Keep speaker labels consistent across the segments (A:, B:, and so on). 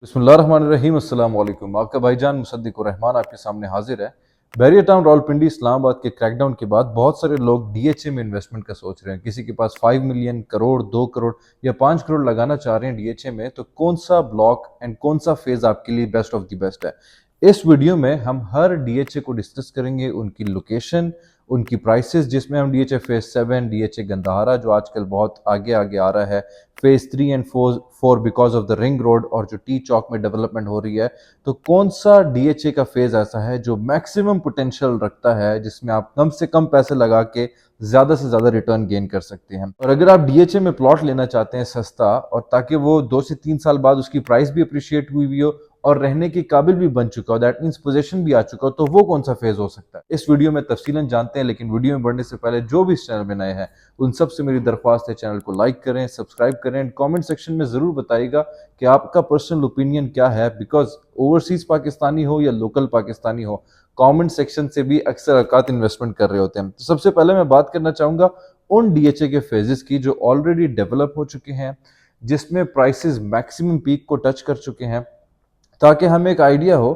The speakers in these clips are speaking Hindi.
A: बिस्मिल्लाहिर्रहमानिर्रहीम। अस्सलाम वालेकुम। आपका भाईजान मुसद्दिकुर रहमान आपके सामने हाजिर है। बैरियर टाउन रावलपिंडी इस्लामाबाद के क्रैकडाउन के बाद बहुत सारे लोग डीएचए में इन्वेस्टमेंट का सोच रहे हैं। किसी के पास 5 मिलियन, करोड़, 2 करोड़ या 5 करोड़ लगाना चाह रहे हैं डीएचए में, तो कौन सा ब्लॉक एंड कौन सा फेज आपके लिए बेस्ट ऑफ द बेस्ट है। इस वीडियो में हम हर डीएचए को डिस्कस करेंगे, उनकी लोकेशन, उनकी प्राइसेस, जिसमें हम डीएचए फेज 7, डीएचए गंदहारा जो आजकल बहुत आगे आगे आ रहा है, phase 3 and four because of the ring road और जो टी चौक में डेवलपमेंट हो रही है, तो कौन सा डीएचए का फेज ऐसा है जो मैक्सिमम पोटेंशियल रखता है, जिसमें आप कम से कम पैसे लगा के ज्यादा से ज्यादा रिटर्न गेन कर सकते हैं। और अगर आप डीएचए में प्लॉट लेना चाहते हैं सस्ता, और ताकि वो 2 से 3 साल बाद उसकी प्राइस भी अप्रिशिएट हुई हो और रहने के काबिल भी बन चुका हो, दैट मीन्स पोजीशन भी आ चुका हो, तो वो कौन सा फेज हो सकता है, इस वीडियो में तफसीलन जानते हैं। लेकिन वीडियो में बढ़ने से पहले जो भी इस चैनल में नए हैं उन सब से मेरी दरख्वास्त है, चैनल को लाइक करें, सब्सक्राइब करें एंड कमेंट सेक्शन में जरूर बताइएगा कि आपका पर्सनल ओपिनियन क्या है। बिकॉज ओवरसीज पाकिस्तानी हो या लोकल पाकिस्तानी हो, कमेंट सेक्शन से भी अक्सर अवकात इन्वेस्टमेंट कर रहे होते हैं। तो सबसे पहले मैं बात करना चाहूंगा उन डीएचए के फेजेस की जो ऑलरेडी डेवलप हो चुके हैं, जिसमें प्राइसेस मैक्सिमम पीक को टच कर चुके हैं, ताकि हमें एक आइडिया हो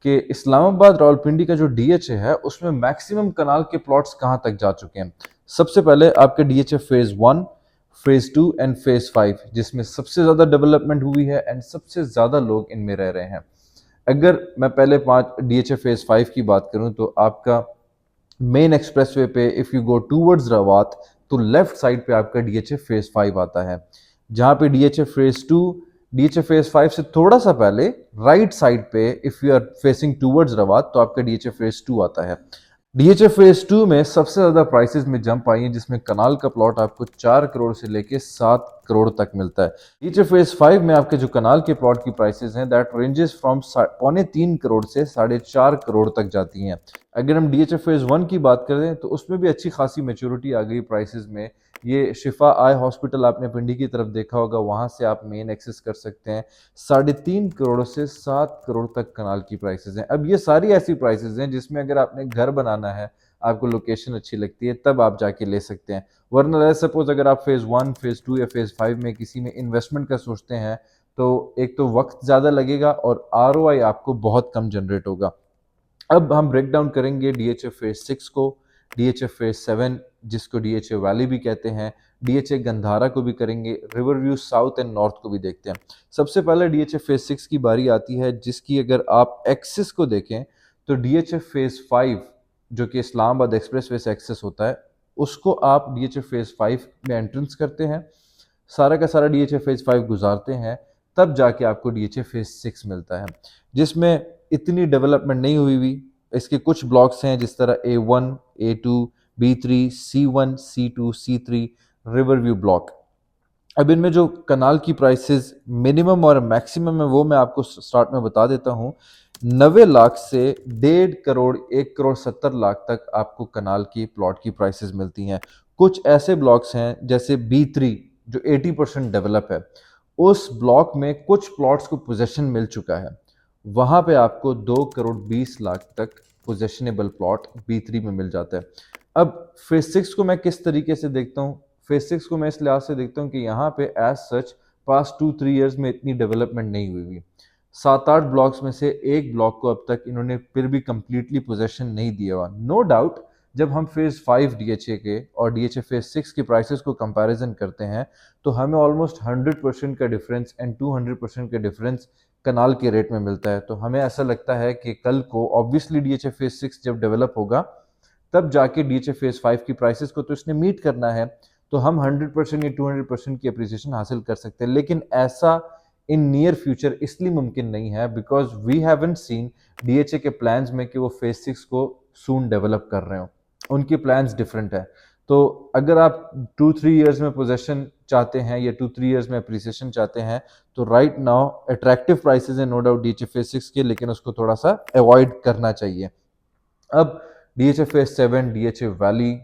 A: कि इस्लामाबाद रावलपिंडी का जो डीएचए है उसमें मैक्सिमम कनाल के प्लॉट्स कहां तक जा चुके हैं। सबसे पहले आपके DHA phase 1, phase 2 and phase 5, जिसमें सबसे ज्यादा डेवलपमेंट हुई है एंड सबसे ज्यादा लोग इनमें रह रहे हैं। अगर मैं पहले 5 डीएचए फेज 5 की बात करूं, तो आपका मेन एक्सप्रेसवे पे if you go towards Rawat, तो लेफ्ट साइड पे आपका डीएचए फेज 5 आता है। जहां पे डीएचए फेज 2, डीएचए फेज 5 से थोड़ा सा पहले राइट साइड पे if you are facing towards Rawat, तो आपका डीएचए फेज 2 आता है। डीएचए फेज 2 में सबसे ज्यादा प्राइसेस में जंप आई है, जिसमें कनाल का प्लॉट आपको 4 करोड़ से लेके 7 करोड़ तक मिलता है। डीएचए फेज 5 में आपके जो कनाल के प्लॉट की प्राइसेस हैं, दैट रेंजेस फ्रॉम 3.25 करोड़ से 4.5 करोड़ तक जाती हैं। अगर हम डीएचए फेज 1 की बात करें, तो उसमें भी अच्छी खासी मेच्योरिटी आ गई प्राइसेस में। ये शिफा आई हॉस्पिटल आपने पिंडी की तरफ देखा होगा, वहां से आप मेन एक्सेस कर सकते हैं। 3.5 करोड़ से 7 करोड़ तक कनाल की प्राइसेस हैं। अब ये सारी ऐसी प्राइसेस हैं जिसमें अगर आपने घर बनाना है, आपको लोकेशन अच्छी लगती है, तब आप जाके ले सकते हैं। वरना सपोज अगर आप फेज 1, फेज 2 या फेज 5 में किसी में इन्वेस्टमेंट का सोचते हैं, तो एक तो वक्त ज्यादा लगेगा और आरओआई आपको बहुत कम जनरेट होगा। अब हम ब्रेक डाउन करेंगे डीएचए फेज 6 को, डीएचए फेज 7 जिसको डीएचए वैली भी कहते हैं, डीएचए गंधारा को भी करेंगे, river view south and north को भी देखते हैं। सबसे पहले डीएचए फेज 6 की बारी आती है, जिसकी अगर आप एक्सेस को देखें, तो डीएचए फेज 5 जो कि इस्लामाबाद एक्सप्रेसवे से एक्सेस होता है, उसको आप डीएचए फेज 5 में एंट्रेंस करते हैं, सारा का सारा डीएचए फेज 5 गुजारते हैं, तब जाके आपको डीएचए फेज 6 मिलता है, जिसमें इतनी डेवलपमेंट नहीं हुई हुई। इसके कुछ ब्लॉक्स हैं जिस तरह A1, A2, B3, C1, C2, C3, river view block. अब इनमें जो कनाल की प्राइसेस मिनिमम और मैक्सिमम है, वो मैं आपको स्टार्ट में बता देता हूँ। 90 लाख से 1.5 करोड़, 1.70 करोड़ तक आपको कनाल की प्लॉट की प्राइसेस मिलती हैं। कुछ ऐसे ब्लॉक्स हैं जैसे B3 जो 80% डेवलप है, उस ब्लॉक में कुछ प्लॉट्स को पोजेशन मिल चुका है, वहां पे आपको 2.20 करोड़ तक पोजेशनेबल प्लॉट B3 में मिल जाता है। अब फेज 6 को मैं किस तरीके से देखता हूँ, फेज 6 को मैं इस लिहाज से देखता हूँ कि यहाँ पे एज सच पास्ट 2-3 ईयर्स में इतनी डेवलपमेंट नहीं हुई हुई। 7-8 ब्लॉक्स में से एक ब्लॉक को अब तक इन्होंने फिर भी कंप्लीटली पोजेशन नहीं दिया हुआ। नो डाउट जब हम फेज 5 डीएचए के और डीएचए फेज 6 के प्राइसेस को कंपैरिजन करते हैं, तो हमें ऑलमोस्ट 100% का डिफरेंस एंड 200% का डिफरेंस कनाल के रेट में मिलता है। तो हमें ऐसा लगता है कि कल को ऑब्वियसली डीएचए फेज 6 जब डेवलप होगा, तब जाके डीएचए फेज 5 की प्राइसेस को तो इसने मीट करना है, तो हम 100% या 200% की अप्रिसिएशन हासिल कर सकते हैं। लेकिन ऐसा इन नियर फ्यूचर इसलिए मुमकिन नहीं है because we haven't seen DHA के प्लान्स में कि वो फेज 6 को सून डेवलप कर रहे हो। उनके प्लान्स डिफरेंट है। तो अगर आप 2-3 ईयर्स में पोजेशन चाहते हैं या 2-3 ईयर्स में अप्रिसिएशन चाहते हैं, तो राइट नाउ अट्रैक्टिव प्राइसेस है नो डाउट डीएचए फेज 6 के, लेकिन उसको थोड़ा सा अवॉइड करना चाहिए। अब डीएचए फेज 7, डीएचए वैली,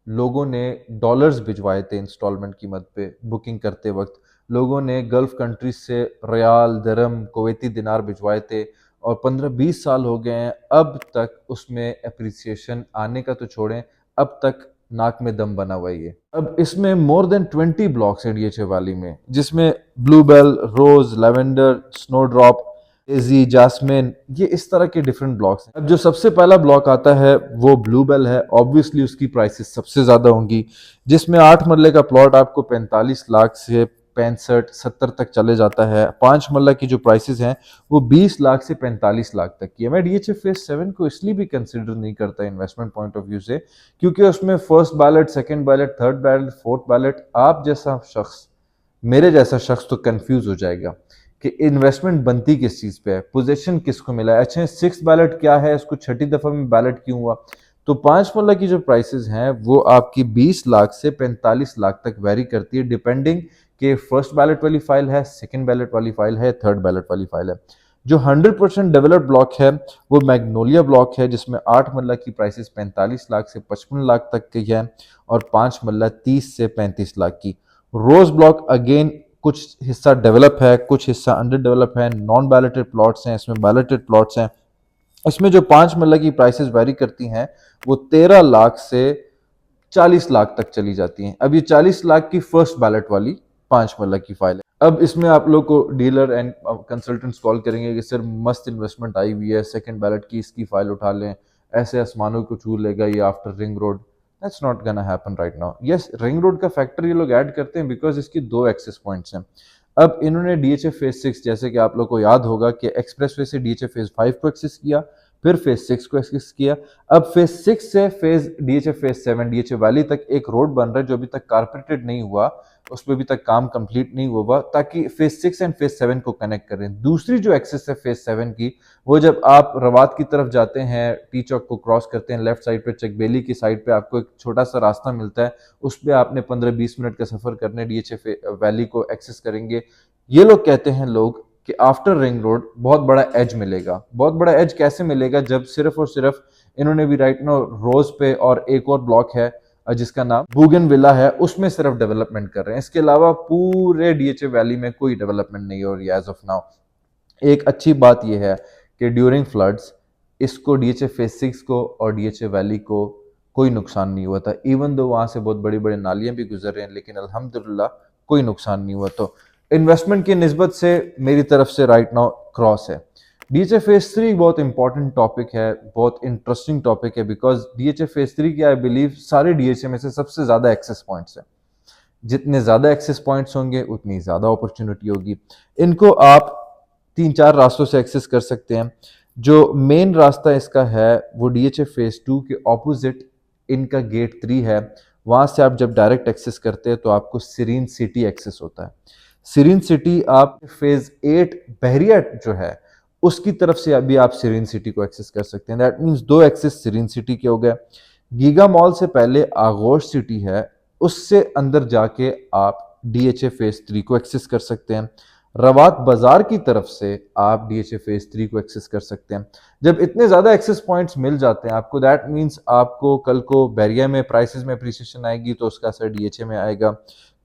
A: लोगों ने डॉलर्स भिजवाए थे इंस्टॉलमेंट कीमत पे बुकिंग करते वक्त। लोगों ने गल्फ कंट्रीज से रियाल, दरम, कुवैती दिनार भिजवाए थे और 15-20 साल हो गए हैं, अब तक उसमें अप्रिसिएशन आने का तो छोड़ें, अब तक नाक में दम बना हुआ है ये। अब इसमें मोर देन 20 ब्लॉक्स हैं डीएचए वैली में, जिसमें ब्लूबेल, रोज, लेवेंडर, स्नोड्रॉप, डेजी, जास्मिन, ये इस तरह के डिफरेंट ब्लॉक्स हैं। अब जो सबसे पहला ब्लॉक आता है वो ब्लूबेल है। ऑब्वियसली उसकी प्राइसेस सबसे ज्यादा होंगी, जिसमें 8 मरले का प्लॉट आपको 45 लाख से 65-70 तक चले जाता है। 5 मरला की जो प्राइसेस हैं वो 20 लाख से 45 लाख तक की है। मैं डीएचए फेज 7 को इसलिए भी कंसिडर नहीं करता इन्वेस्टमेंट पॉइंट ऑफ व्यू से, क्योंकि उसमें first ballot, second ballot, third ballot, fourth ballot, आप जैसा शख्स, मेरे जैसा शख्स तो कंफ्यूज हो जाएगा कि इन्वेस्टमेंट बनती किस चीज पे है, पोजीशन किसको मिला है। अच्छा, सिक्स बैलेट क्या है, इसको छठी दफा में बैलेट क्यों हुआ। तो 5 मरला की जो प्राइसेस हैं वो आपकी 20 लाख से 45 लाख तक वेरी करती है, डिपेंडिंग कि फर्स्ट बैलेट वाली फाइल है, सेकंड बैलेट वाली फाइल है, थर्ड बैलेट वाली फाइल है। जो 100% डेवलप्ड ब्लॉक है वो मैग्नोलिया ब्लॉक है, जिसमें 8 मरला की प्राइसेस 45 लाख से 55 लाख तक की है और 5 मरला 30 से 35 लाख की। रोज ब्लॉक अगेन कुछ हिस्सा डेवलप है, कुछ हिस्सा अंडर डेवलप है, नॉन बैलेटेड प्लॉट्स हैं, इसमें बैलेटेड प्लॉट्स हैं। इसमें जो 5 मरला की प्राइसेस वेरी करती हैं वो 13 लाख से 40 लाख तक चली जाती हैं। अब ये 40 लाख की फर्स्ट बैलेट वाली 5 मरला की फाइल है। अब इसमें आप लोग को डीलर एंड कंसल्टेंट्स कॉल करेंगे कि सर मस्त इन्वेस्टमेंट आई हुई है, सेकंड बैलेट की इसकी फाइल उठा लें, ऐसे आसमानों को छू लेगा ये after ring road. That's not gonna happen right now. Yes, ring road का फैक्टर ये लोग ऐड करते हैं बिकॉज इसकी 2 एक्सेस पॉइंट्स हैं। अब इन्होंने डीएचए फेज 6, जैसे कि आप लोग को याद होगा कि एक्सप्रेसवे से डीएचए फेज 5 को एक्सेस किया, फिर फेज 6 को एक्सेस किया। अब फेज 6 से phase DHA phase 7 DHA valley तक एक रोड बन रहा है जो अभी तक कारपेटेड नहीं हुआ, उस पर अभी तक काम कंप्लीट नहीं हुआ, ताकि फेज 6 एंड फेज 7 को कनेक्ट करें। दूसरी जो एक्सेस है फेज 7 की, वो जब आप रवात की तरफ जाते हैं, टी चौक को क्रॉस करते हैं, लेफ्ट साइड पे चकबेली की साइड पे आपको एक छोटा सा रास्ता मिलता है, उस पर आपने 15-20 मिनट का सफर करने डीएचए वैली को एक्सेस करेंगे। ये लोग कहते हैं लोग कि आफ्टर रिंग रोड बहुत बड़ा एज मिलेगा। बहुत बड़ा एज कैसे मिलेगा, जब सिर्फ और सिर्फ इन्होंने भी राइट नो रोज पे और एक और ब्लॉक है जिसका नाम बूगन विला है, उसमें सिर्फ डेवलपमेंट कर रहे हैं। इसके अलावा पूरे डीएचए वैली में कोई डेवलपमेंट नहीं हो रही है एज ऑफ नाउ। एक अच्छी बात यह है कि ड्यूरिंग फ्लड्स इसको डीएचए फेज 6 को और डीएचए वैली को कोई नुकसान नहीं हुआ था, इवन दो वहां से बहुत बड़ी बड़ी नालियां भी गुजर रहे हैं, लेकिन अल्हम्दुलिल्लाह कोई नुकसान नहीं हुआ। तो इन्वेस्टमेंट की निस्बत से मेरी तरफ से राइट नाउ क्रॉस है। डीएचए फेज 3 बहुत इंपॉर्टेंट टॉपिक है, बहुत इंटरेस्टिंग टॉपिक है, बिकॉज डीएचए फेज 3 की आई बिलीव सारे डीएचए में से सबसे ज्यादा एक्सेस पॉइंट्स है। जितने ज्यादा एक्सेस पॉइंट्स होंगे उतनी ज्यादा अपॉर्चुनिटी होगी। इनको आप 3-4 रास्तों से एक्सेस कर सकते हैं। जो मेन रास्ता इसका है वो डीएचए फेज 2 के ऑपोजिट इनका गेट 3 है। वहां से आप जब डायरेक्ट एक्सेस करते हैं तो आपको सीरीन सिटी एक्सेस होता है। सीरीन सिटी आप फेज 8 बहरिया जो है उसकी तरफ से अभी आप सीरीन सिटी को एक्सेस कर सकते हैं। That means 2 access Serene City के हो गए। गीगा मॉल से पहले आगोश सिटी है, उससे अंदर जाके आप डीएचए फेज 3 को एक्सेस कर सकते हैं। रवात बाजार की तरफ से आप डीएचए फेज 3 को एक्सेस कर सकते हैं। जब इतने ज्यादा एक्सेस पॉइंट्स मिल जाते हैं आपको, दैट मींस आपको कल को बैरिया में प्राइसेस में अप्रिसिएशन आएगी तो उसका असर डीएचए में आएगा।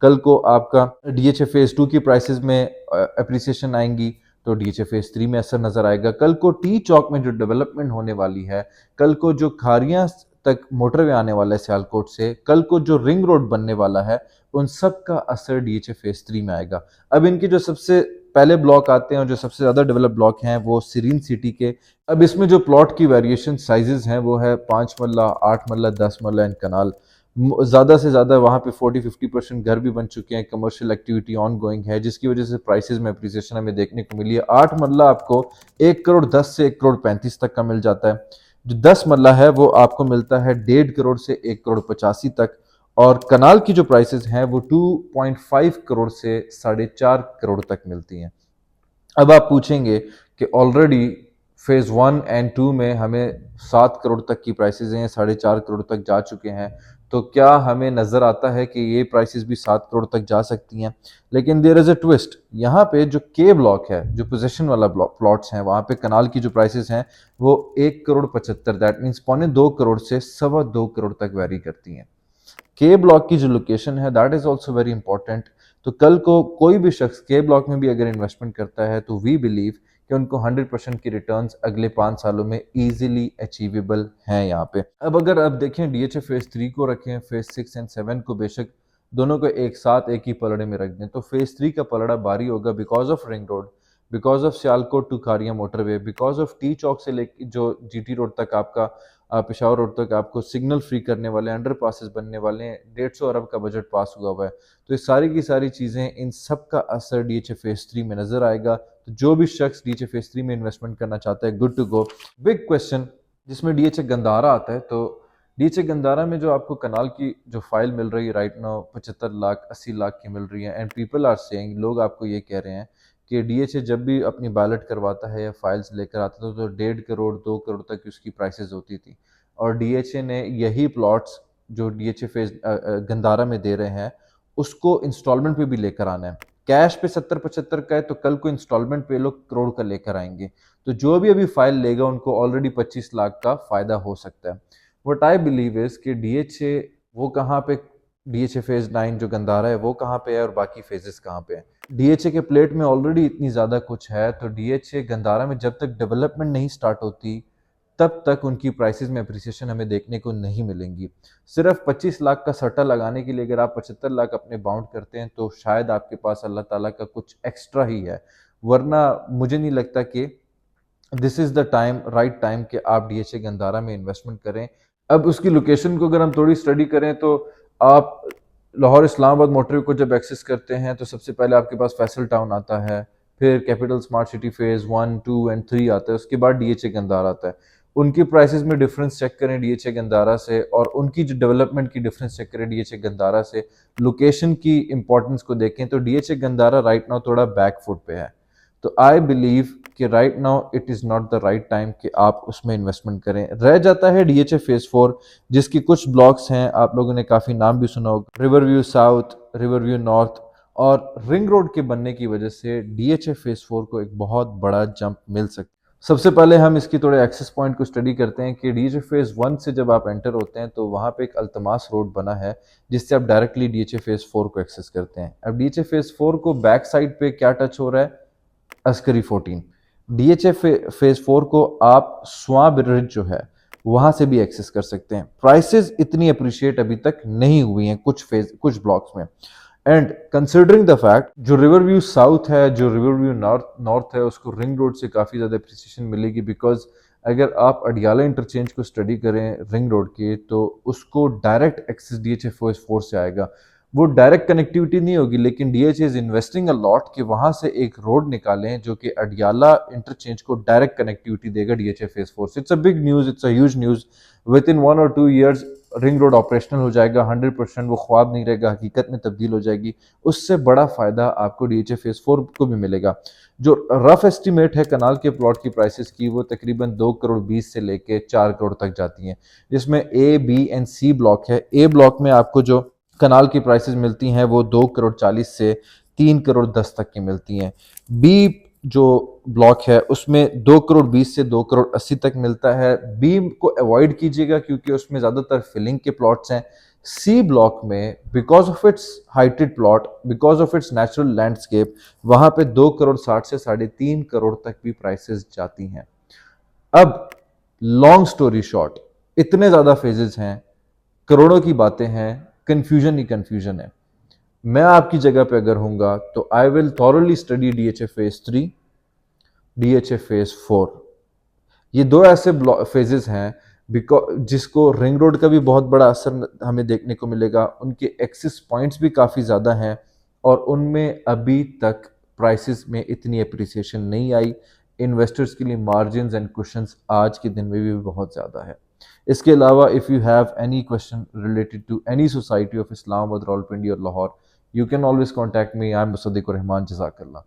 A: कल को आपका डीएचए फेज 2 की प्राइसेस में अप्रिसिएशन आएंगी तो डीएचए फेज 3 में असर नजर आएगा। कल को टी चौक में जो डेवलपमेंट होने वाली है, कल को जो खारियां तक मोटरवे आने वाला है सियालकोट से, कल को जो रिंग रोड बनने वाला है, उन सब का असर डीएचए फेज 3 में आएगा। अब इनके जो सबसे पहले ब्लॉक आते हैं और जो सबसे ज्यादा डेवलप ब्लॉक हैं वो सीरीन सिटी के। अब इसमें जो प्लॉट की वेरिएशन साइजेस हैं वो है 5 मरला, 8 मरला, 10 मरला एंड कनाल। ज्यादा से ज्यादा वहां पे 40-50% घर भी बन चुके हैं, कमर्शियल एक्टिविटी ऑन गोइंग है, जिसकी वजह से प्राइसेस में अप्रिसिएशन हमें देखने को मिली है। 8 मरला आपको 1 करोड़ 10 से 1 करोड़ 35 तक का मिल जाता है। जो 10 मरला है वो आपको मिलता है 1.5 करोड़ से 1 करोड़ 85 तक। और कनाल की जो प्राइसेस हैं वो 2.5 करोड़ से 4.5 करोड़ तक मिलती हैं। अब आप पूछेंगे कि ऑलरेडी फेज 1 एंड 2 में हमें 7 करोड़ तक की प्राइसेस हैं, 4.5 करोड़ तक जा चुके हैं, तो क्या हमें नजर आता है कि ये प्राइसेस भी 7 करोड़ तक जा सकती हैं। लेकिन देयर इज अ ट्विस्ट, यहाँ पे जो के ब्लॉक है, जो पोजीशन वाला प्लॉट्स हैं, वहां पे कनाल की जो प्राइसेस हैं वो 1 करोड़ 75, दैट मीन्स 2.25 करोड़ से 2.25 करोड़ तक वेरी करती हैं। के ब्लॉक की जो लोकेशन है that is also very important. तो कल को कोई भी शख्स के ब्लॉक में भी अगर इन्वेस्टमेंट करता है तो वी बिलीव कि उनको 100% की रिटर्न्स अगले 5 सालों में इजीली अचीवेबल हैं यहाँ पे। अब अगर आप देखें डीएचए फेज़ 3 को रखें, फेज़ 6 एंड 7 को बेशक दोनों को एक साथ एक ही पलड़े में रख दें, तो फेज़ 3 का पलड़ा भारी होगा because of ring road, because of Sialkot to Kharian motorway, because of T Chowk से लेके जो जीटी रोड तक आपका पेशावर रोड तक आपको सिग्नल फ्री करने वाले अंडर पासेस बनने वाले हैं, 150 अरब का बजट पास हुआ है। तो ये सारी की सारी चीज़ें, इन सब का असर डीएचए फेज़ 3 में नज़र आएगा। तो जो भी शख्स डीएचए फेज़ 3 में इन्वेस्टमेंट करना चाहता है, good to go. Big question जिसमें डीएचए गंदारा आता है, तो डीएचए गंदारा में जो आपको कनाल की जो फाइल मिल रही है राइट नाउ 75 लाख 80 लाख की मिल रही है, एंड पीपल आर सेइंग, लोग आपको ये कह रहे हैं कि डीएचए जब भी अपनी बैलेट करवाता है या फाइल्स लेकर आता था तो 1.5 करोड़ 2 करोड़ तक की उसकी प्राइसेस होती थी, और डीएचए ने यही प्लॉट्स जो डीएचए फेज गंदारा में दे रहे हैं उसको इंस्टॉलमेंट पे भी लेकर आना है। कैश पे 70-75 का है, तो कल को इंस्टॉलमेंट पे लोग करोड़ का लेकर आएंगे। तो जो भी अभी फाइल लेगा उनको ऑलरेडी 25 लाख का फायदा हो सकता है। व्हाट आई बिलीव इज कि डीएचए वो कहाँ पे, डीएचए फेज 9 जो गंदारा है वो कहाँ पे है और बाकी फेजेस कहाँ पे है। डीएचए के प्लेट में ऑलरेडी इतनी ज्यादा कुछ है, तो डीएचए गंदारा में जब तक डेवलपमेंट नहीं स्टार्ट होती तब तक उनकी प्राइसेस में अप्रिसिएशन हमें देखने को नहीं मिलेंगी। सिर्फ 25 लाख का सट्टा लगाने के लिए अगर आप 75 लाख अपने बाउंड करते हैं तो शायद आपके पास अल्लाह ताला का कुछ एक्स्ट्रा ही है, वरना मुझे नहीं लगता कि this is the time, right time कि आप डीएचए गंदारा में इन्वेस्टमेंट करें। अब उसकी लोकेशन को अगर हम थोड़ी स्टडी करें तो आप लाहौर इस्लामाबाद मोटरवे को जब एक्सेस करते हैं तो सबसे पहले आपके पास फैसल टाउन आता है, फिर capital smart city phase 1 2 and 3 आता है, उसके बाद डीएचए गंदारा आता है। उनकी प्राइसेस में डिफरेंस चेक करें डीएचए गंदारा से, और उनकी जो डेवलपमेंट की डिफरेंस चेक करें डीएचए गंदारा से, लोकेशन की इंपॉर्टेंस को देखें तो डीएचए गंदारा राइट नाउ थोड़ा बैक फुट पे है। तो आई बिलीव कि right now it is not the right time कि आप उसमें इन्वेस्टमेंट करें। रह जाता है डीएचए फेज 4 जिसकी कुछ ब्लॉक्स हैं, आप लोगों ने काफ़ी नाम भी सुना होगा, river view south, river view north, और रिंग रोड के बनने की वजह से डीएचए फेज 4 को एक बहुत बड़ा जंप मिल सकता है। सबसे पहले हम इसकी थोड़े एक्सेस पॉइंट को स्टडी करते हैं कि डीएचए फेज 1 से जब आप एंटर होते हैं तो वहाँ पे एक अल्तमास रोड बना है जिससे आप डायरेक्टली डीएचए फेज 4 को एक्सेस करते हैं। अब डीएचए फेज 4 को बैक साइड पे क्या टच हो रहा है, अस्करी 14। डीएचए फेज 4 को आप स्वां ब्रिज जो है वहां से भी एक्सेस कर सकते हैं। प्राइसेस इतनी अप्रिशिएट अभी तक नहीं हुई हैं कुछ ब्लॉक्स में, एंड कंसिडरिंग द फैक्ट जो रिवर व्यू साउथ है, जो रिवर व्यू नॉर्थ है, उसको रिंग रोड से काफ़ी ज़्यादा अप्रिसिएशन मिलेगी, बिकॉज अगर आप अडियाला इंटरचेंज को स्टडी करें रिंग रोड के तो उसको डायरेक्ट एक्सेस डीएचए फेज 4 से आएगा। वो डायरेक्ट कनेक्टिविटी नहीं होगी, लेकिन DHA is investing a lot कि वहां से एक रोड निकालें जो कि अडियाला इंटरचेंज को डायरेक्ट कनेक्टिविटी देगा डीएचए फेज 4 से। It's a big news, it's a huge news. With in 1 और 2 ईयर्स रिंग रोड ऑपरेशनल हो जाएगा 100%, वो ख्वाब नहीं रहेगा, हकीकत में तब्दील हो जाएगी। उससे बड़ा फायदा आपको डीएचए फेज 4 को भी मिलेगा। जो रफ एस्टिमेट है कनाल के प्लॉट की प्राइसेस की, वो तकरीबन 2 करोड़ 20 से लेके 4 करोड़ तक जाती हैं, जिसमें A B and C block है। ए ब्लॉक में आपको जो कनाल की प्राइसेस मिलती हैं वो 2 करोड़ 40 से 3 करोड़ 10 तक की मिलती हैं। बी जो ब्लॉक है उसमें 2 करोड़ 20 से 2 करोड़ 80 तक मिलता है। बी को अवॉइड कीजिएगा क्योंकि उसमें ज़्यादातर फिलिंग के प्लॉट्स हैं। सी ब्लॉक में because of its heighted plot, because of its natural landscape, वहाँ पे 2 करोड़ 60 से 3.5 करोड़ तक भी प्राइसेस जाती हैं। अब लॉन्ग स्टोरी शॉर्ट, इतने ज़्यादा फेजेस हैं, करोड़ों की बातें हैं, कंफ्यूजन ही कंफ्यूजन है। मैं आपकी जगह पे अगर हूंगा तो I will thoroughly study DHA phase 3, DHA phase 4। ये दो ऐसे फेजेस हैं जिसको रिंग रोड का भी बहुत बड़ा असर हमें देखने को मिलेगा। उनके एक्सेस पॉइंट्स भी काफ़ी ज़्यादा हैं और उनमें अभी तक प्राइसेस में इतनी अप्रिसिएशन नहीं आई। इन्वेस्टर्स के लिए मार्जिन एंड कुशंस आज के दिन में भी बहुत ज़्यादा है। इसके अलावा if you have any question related to any society of Islamabad, Rawalpindi और Lahore, you can always contact me. I am Musaddiq Rehman. जज़ाकल्लाह।